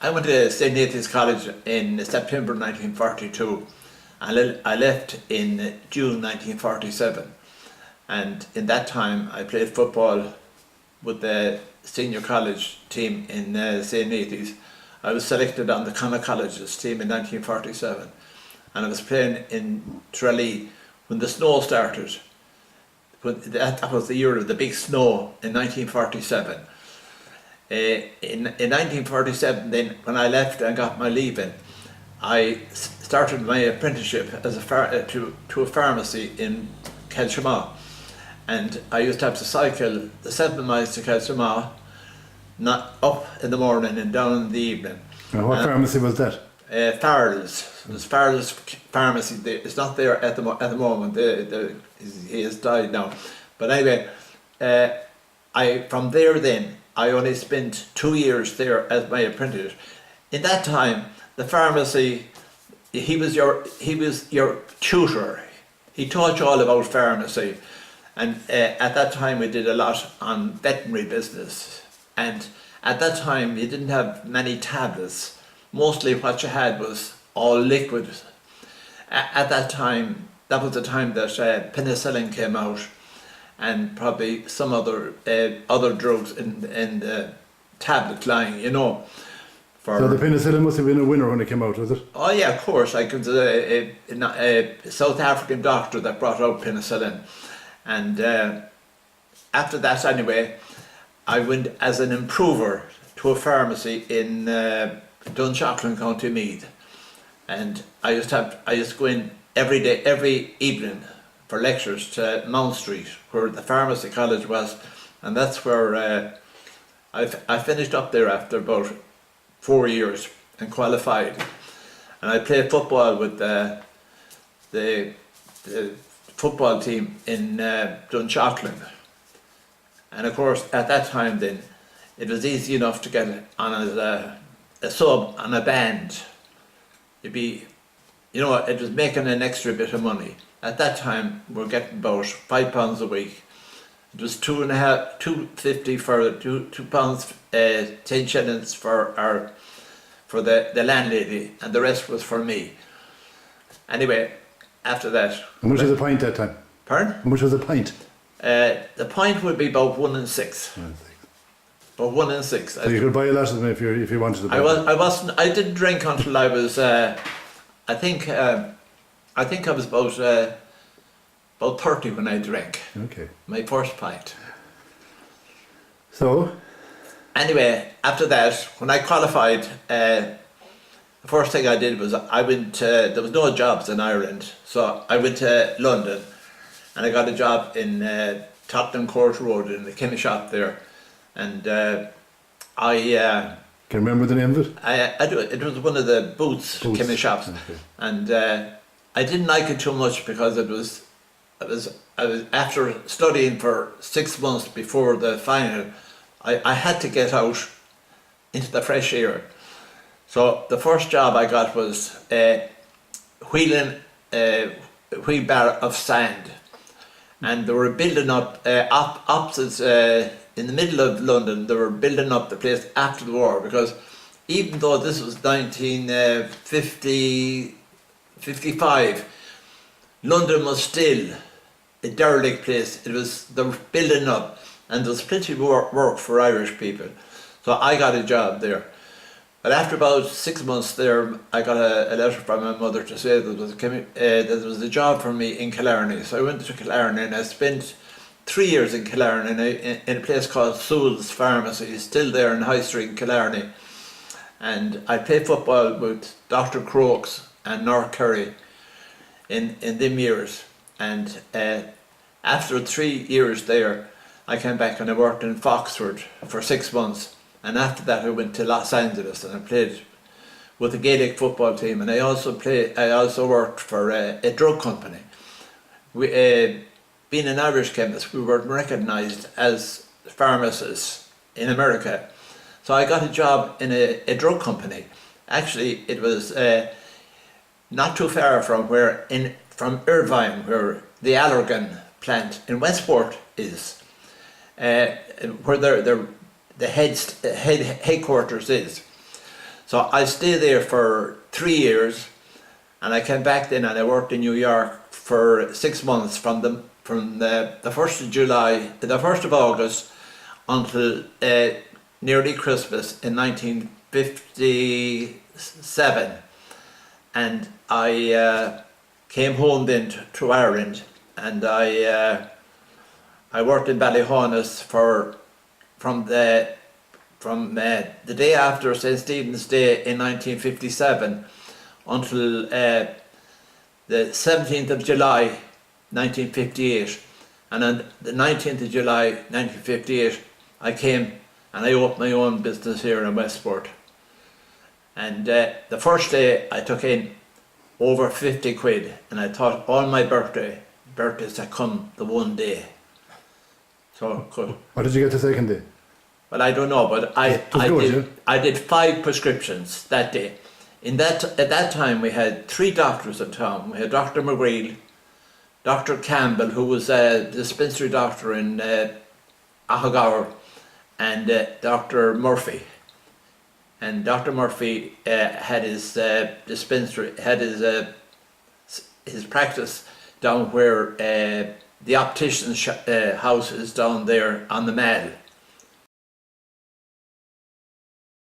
I went to St. Nathan's College in September 1942, and I left in June 1947. And in that time, I played football with the senior college team in St. Nathan's. I was selected on the Connacht College's team in 1947, and I was playing in Tralee when the snow started. That was the year of the big snow in 1947. In 1947, then when I left and got my leaving, I started my apprenticeship as to a pharmacy in Kelshama, and I used to have to cycle the 7 miles to Kelshama, not up in the morning and down in the evening. And what pharmacy was that? Farrell's. It was Farrell's pharmacy. It's not there at the moment. He has died now. But anyway, from there then, I only spent 2 years there as my apprentice. In that time, the pharmacy, he was your tutor. He taught you all about pharmacy. And at that time we did a lot on veterinary business. And at that time you didn't have many tablets. Mostly what you had was all liquid. At that time, that was the time that penicillin came out, and probably some other drugs in the tablet line, you know. So the penicillin must have been a winner when it came out, was it? Oh yeah, of course. I could a South African doctor that brought out penicillin, and after that anyway, I went as an improver to a pharmacy in Dunshaughlin, County Meath, and I used to go in every evening for lectures to Mount Street, where the pharmacy college was, and that's where I finished up there after about 4 years and qualified. And I played football with the football team in Dunshaughlin. And of course, at that time then, it was easy enough to get on as a sub on a band. It was making an extra bit of money. At that time, we're getting about £5 a week. It was £2.50 for £2 10 shillings for the landlady, and the rest was for me. Anyway, after that. How much was a pint that time? Pardon? How much was a pint? The pint would be about 1 and 6. About 1 and 6. So you could buy a lot of them if you wanted to buy them. I didn't drink until I was I think I was about 30 when I drank. Okay. My first pint. So? Anyway, after that, when I qualified, the first thing I did was I went there was no jobs in Ireland, so I went to London and I got a job in Tottenham Court Road in the chemist shop there, and Can you remember the name of it? I do. It was one of the Boots. chemist shops, okay. And I didn't like it too much because I was after studying for 6 months before the final. I had to get out into the fresh air. So the first job I got was wheeling a wheelbarrow of sand, and they were building up opposites in the middle of London. They were building up the place after the war, because even though this was 1955, London was still a derelict place. They were building up, and there was plenty of work for Irish people. So I got a job there. But after about 6 months there, I got a letter from my mother to say that there was a job for me in Killarney. So I went to Killarney, and I spent 3 years in Killarney in a place called Sewell's Pharmacy, still there in High Street in Killarney. And I played football with Dr. Crokes and North Kerry in them years. And after 3 years there, I came back and I worked in Foxford for 6 months. And after that I went to Los Angeles and I played with the Gaelic football team, and I also worked for a drug company. Being an Irish chemist, we were recognised as pharmacists in America. So I got a job in a drug company. Actually, it was not too far from Irvine, where the Allergan plant in Westport is, where the headquarters is. So I stayed there for 3 years, and I came back then and I worked in New York for 6 months from the 1st of July, the 1st of August until nearly Christmas in 1957. And I came home then to Ireland, and I worked in Ballyhonus from the day after St. Stephen's Day in 1957 until the 17th of July 1958. And on the 19th of July 1958 I came and I opened my own business here in Westport. And the first day I took in over 50 quid, and I thought all my birthdays had come the one day. So good. What did you get the second day? Well, I don't know, but Good, I did 5 prescriptions that day. At that time we had 3 doctors in town. We had Dr. McGreal, Dr. Campbell, who was a dispensary doctor in Ahagower, and Dr. Murphy. And Dr. Murphy had his dispensary, had his practice down where the optician's house is down there on the Mall.